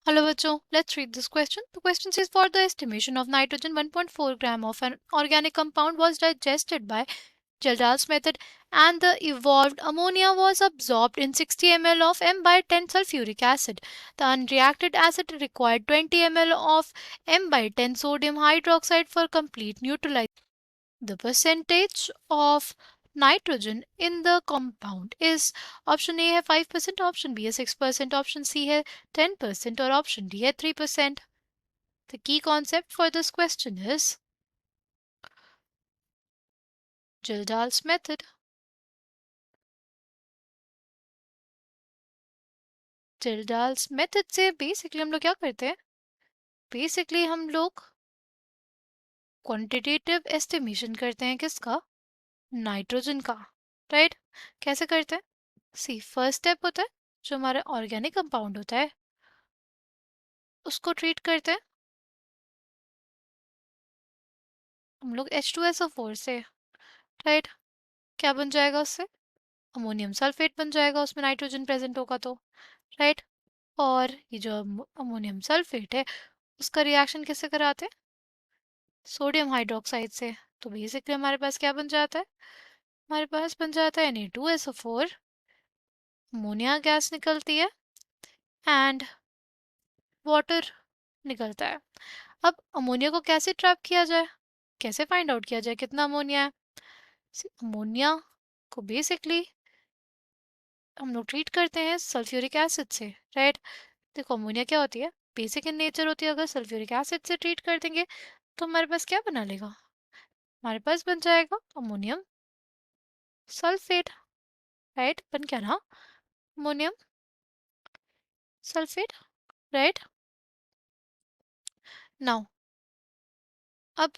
Hello bachcho, let's read this question. The question says for the estimation of nitrogen 1.4 gram of an organic compound was digested by Geldar's method and the evolved ammonia was absorbed in 60 ml of M by 10 sulfuric acid. The unreacted acid required 20 ml of M by 10 sodium hydroxide for complete neutralization. The percentage of nitrogen in the compound is option A है 5%, option B है 6%, option C है 10% और option D है 3%. The key concept for this question is Geldar's method. Geldar's method से basically हम लोग क्या करते हैं? बेसिकली हम लोग क्वांटिटेटिव एस्टिमेशन करते हैं किसका? नाइट्रोजन का, राइट? कैसे करते हैं? सी फर्स्ट स्टेप होता है जो हमारा ऑर्गेनिक कंपाउंड होता है उसको ट्रीट करते हैं हम लोग H2SO4 से, राइट? क्या बन जाएगा उससे? अमोनियम सल्फेट बन जाएगा, उसमें नाइट्रोजन प्रेजेंट होगा तो, राइट? और ये जो अमोनियम सल्फेट है उसका रिएक्शन किससे कराते हैं? सोडियम हाइड्रोक्साइड से. तो बेसिकली हमारे पास क्या बन जाता है? हमारे पास बन जाता है Na2SO4, अमोनिया गैस निकलती है एंड वाटर निकलता है. अब अमोनिया को कैसे ट्रैप किया जाए? कैसे फाइंड आउट किया जाए कितना अमोनिया है? अमोनिया को बेसिकली हम लोग ट्रीट करते हैं सल्फ्यूरिक एसिड से, राइट? देखो अमोनिया क्या होती है? बेसिक इन नेचर होती है. अगर सल्फ्यूरिक एसिड से ट्रीट कर देंगे तो हमारे पास क्या बना लेगा? हमारे पास बन जाएगा अमोनियम सल्फेट, राइट? बन क्या रहा? Ammonium sulphate, right? नाउ अब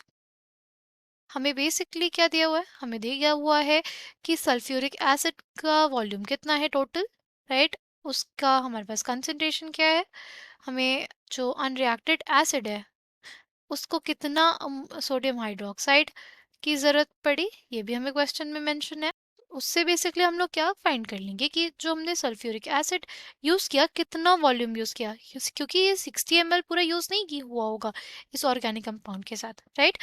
हमें बेसिकली क्या दिया हुआ है? हमें दिया हुआ है कि सल्फ्यूरिक एसिड का वॉल्यूम कितना है टोटल, राइट? उसका हमारे पास कंसंट्रेशन क्या है? हमें जो अनरिएक्टेड एसिड है उसको कितना सोडियम हाइड्रोक्साइड की ज़रूरत पड़ी, ये भी हमें क्वेश्चन में मेंशन है. उससे बेसिकली हम लोग क्या फाइंड कर लेंगे कि जो हमने सल्फ्यूरिक एसिड यूज़ किया कितना वॉल्यूम यूज़ किया, क्योंकि ये 60 ml पूरा यूज़ नहीं हुआ होगा इस ऑर्गेनिक कंपाउंड के साथ, राइट?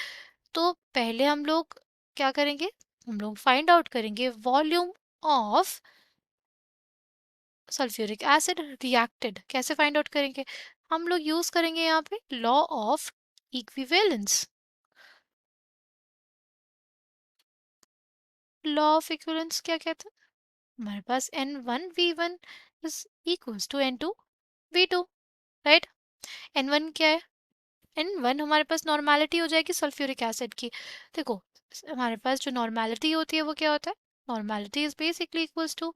तो पहले हम लोग क्या करेंगे? हम लोग फाइंड आउट करेंगे volume of sulphuric acid reacted. कैसे फाइंड आउट करेंगे? हम लोग यूज़ करेंगे यहाँ पे law of equivalence. Law of equivalence क्या कहते हैं? हमारे पास N1V1 is equals to N2V2, right? N1 क्या है? N1 हमारे पास नॉर्मेलिटी हो जाएगी सल्फ्यूरिक एसिड की. देखो हमारे पास जो नॉर्मेलिटी होती है वो क्या होता है? Normality is basically equals to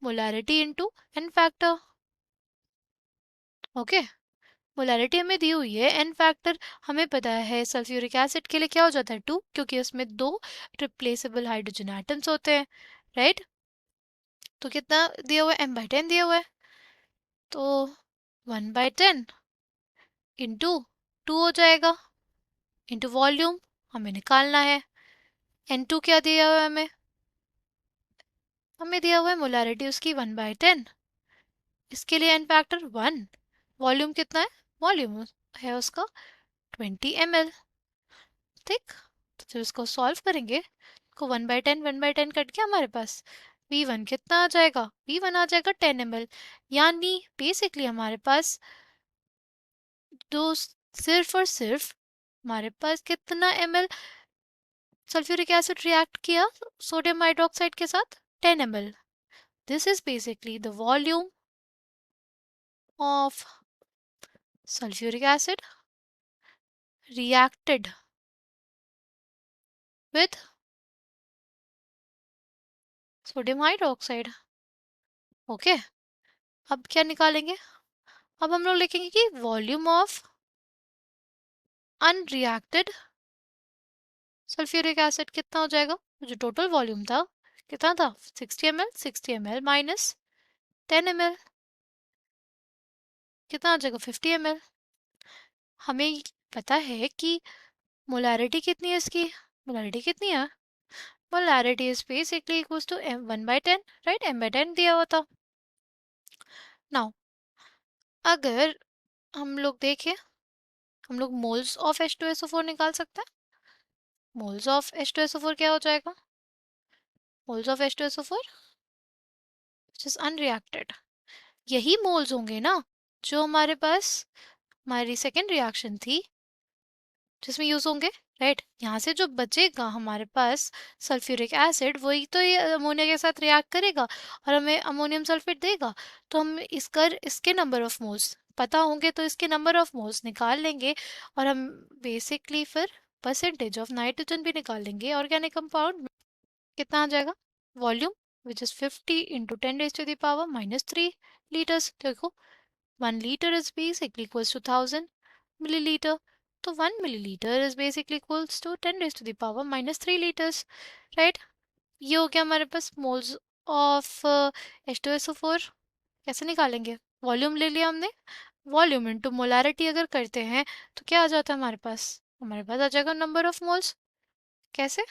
molarity into n factor. Okay, molarity हमें दी हुई है, एन फैक्टर हमें पता है सल्फ्यूरिक एसिड के लिए क्या हो जाता है? 2, क्योंकि उसमें 2 रिप्लेसेबल हाइड्रोजन एटम्स होते हैं, राइट? तो कितना दिया हुआ है? M/10 दिया हुआ है, तो 1/10 इंटू 2 हो जाएगा, इंटू वॉल्यूम हमें निकालना है. N2 क्या दिया हुआ है हमें? हमें दिया हुआ है मोलैरिटी उसकी 1/10, इसके लिए एन फैक्टर 1. वॉल्यूम कितना है? वॉल्यूम है उसका 20 ml, ठीक? तो जब इसको सॉल्व करेंगे तो 1/10 कट गया हमारे पास. V1 कितना आ जाएगा? V1 आ जाएगा 10 ml. यानी बेसिकली हमारे पास दो, सिर्फ और सिर्फ हमारे पास कितना ml सल्फ्यूरिक एसिड रिएक्ट किया सोडियम हाइड्रोक्साइड के साथ? 10 ml. This is basically the volume of sulfuric acid reacted with sodium hydroxide. Okay, अब क्या निकालेंगे? अब हम लोग लिखेंगे कि volume of unreacted sulphuric acid कितना हो जाएगा? जो टोटल वॉल्यूम था कितना था? 60 ml. 60 ml माइनस 10 ml कितना आ जाएगा? 50 ml. हमें पता है कि मोलैरिटी कितनी है इसकी? मोलैरिटी कितनी है? Molarity is basically equals to 1/10, right? M/10 दिया हुआ था. नाउ अगर हम लोग देखें, हम लोग मोल्स ऑफ H2SO4 निकाल सकते हैं। मोल्स ऑफ H2SO4 क्या हो जाएगा? Moles of H2SO4 which is unreacted, यही मोल्स होंगे ना जो हमारे पास हमारी सेकेंड रिएक्शन थी जिसमें यूज होंगे, राइट। यहाँ से जो बचेगा हमारे पास सल्फ्यूरिक एसिड, वही तो ये अमोनिया के साथ रिएक्ट करेगा और हमें अमोनियम सल्फेट देगा। तो हम इसके नंबर ऑफ मोल्स पता होंगे तो इसके नंबर ऑफ मोल्स निकाल लेंगे और हम बेसिकली फिर परसेंटेज ऑफ नाइट्रोजन भी निकाल लेंगे ऑर्गेनिक कंपाउंड। कितना आ जाएगा? Volume which is 50 into 10⁻³ litres. देखो 1 liter is basically equals to 1000 milliliter. So 1 milliliter is basically equals to 10⁻³ liters, right? ये हो गया हमारे पास moles of H2SO4। कैसे निकालेंगे? वॉल्यूम ले लिया हमने, वॉल्यूम इंटू मोलारिटी अगर करते हैं तो क्या आ जाता है हमारे पास? हमारे पास आ जाएगा नंबर ऑफ मोल्स। कैसे?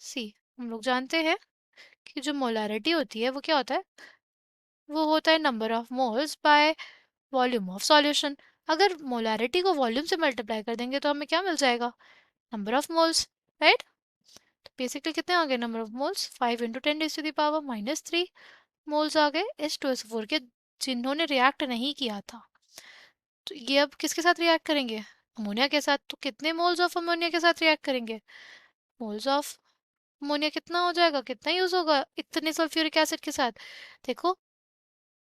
सी, हम लोग जानते हैं कि जो मोलारिटी होती है वो क्या होता है? वो होता है number of moles by volume of solution. अगर मोलारिटी को वॉल्यूम से मल्टीप्लाई कर देंगे तो हमें क्या मिल जाएगा? Number of moles, right. तो बेसिकली कितने आ गए number of moles? 5 into 10⁻³ moles आ गए H2SO4 के, जिन्होंने रिएक्ट नहीं किया था। तो ये अब किसके साथ रिएक्ट करेंगे? अमोनिया के साथ। तो कितने मोल्स ऑफ अमोनिया के साथ रिएक्ट करेंगे? मोल्स ऑफ अमोनिया कितना हो जाएगा, कितना यूज होगा इतने सल्फ्यूरिक एसिड के साथ? देखो,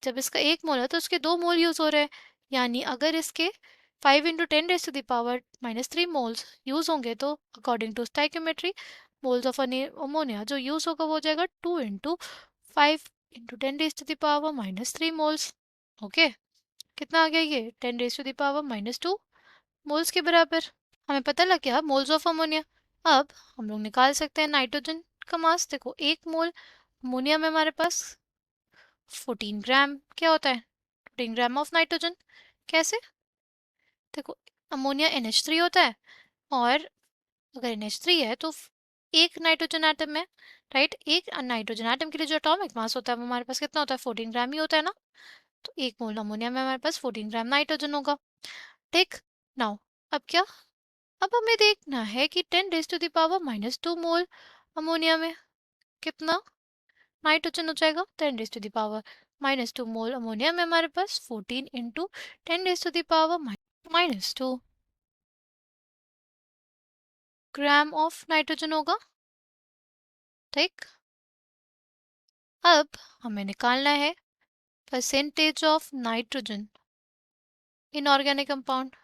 जब इसका 1 मोल है तो इसके 2 मोल यूज हो रहे हैं, यानी अगर इसके 5 इंटू 10⁻³ मोल्स यूज होंगे तो according to stoichiometry moles of ammonia जो यूज होगा वो हो जाएगा 2 इंटू 5 इंटू 10⁻³ मोल्स। ओके, कितना आ गया ये? 10⁻² मोल्स के बराबर। हमें पता लग गया मोल्स ऑफ अमोनिया। अब हम लोग निकाल सकते हैं नाइट्रोजन का मास। देखो 1 मोल अमोनिया में हमारे पास 14 ग्राम क्या होता है? 14 ग्राम ऑफ नाइट्रोजन। कैसे? देखो अमोनिया NH3 होता है और अगर NH3 है तो एक नाइट्रोजन एटम है, राइट। एक नाइट्रोजन एटम के लिए जो एटॉमिक मास होता है वो हमारे पास कितना होता है? 14 ग्राम ही होता है ना। तो 1 मोल अमोनिया में हमारे पास 14 ग्राम नाइट्रोजन होगा। ठीक, नाउ अब क्या? अब हमें देखना है कि 10⁻² मोल अमोनिया में कितना नाइट्रोजन हो जाएगा। 10⁻² मोल अमोनिया में हमारे पास 14 इंटू 10⁻² ग्राम ऑफ नाइट्रोजन होगा। ठीक, अब हमें निकालना है percentage of nitrogen in organic compound.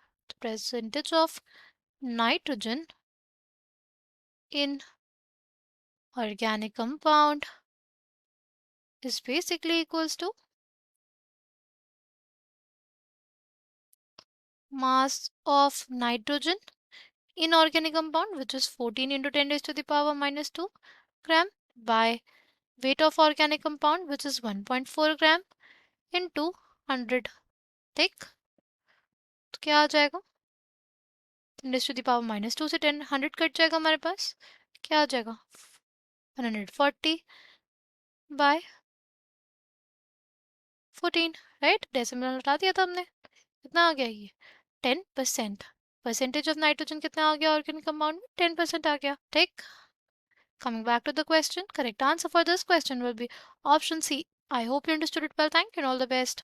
Percentage of nitrogen in organic compound is basically equals to mass of nitrogen in organic compound, which is 14 into 10⁻² gram, by weight of organic compound, which is 1.4 gram into 100। ठीक, तो क्या आ जाएगा? 10⁻² से 100 cut जाएगा हमारे पास, क्या आ जाएगा? 140 bye 14, right. Decimal हटा दिया था हमने, कितना आ गया ये? 10%। परसेंटेज ऑफ नाइट्रोजन कितना आ गया ऑर्गेनिक कंपाउंड में? 10% आ गया। ठीक, coming back to the question, correct answer for this question will be option C. I hope you understood it well. Thank you and all the best.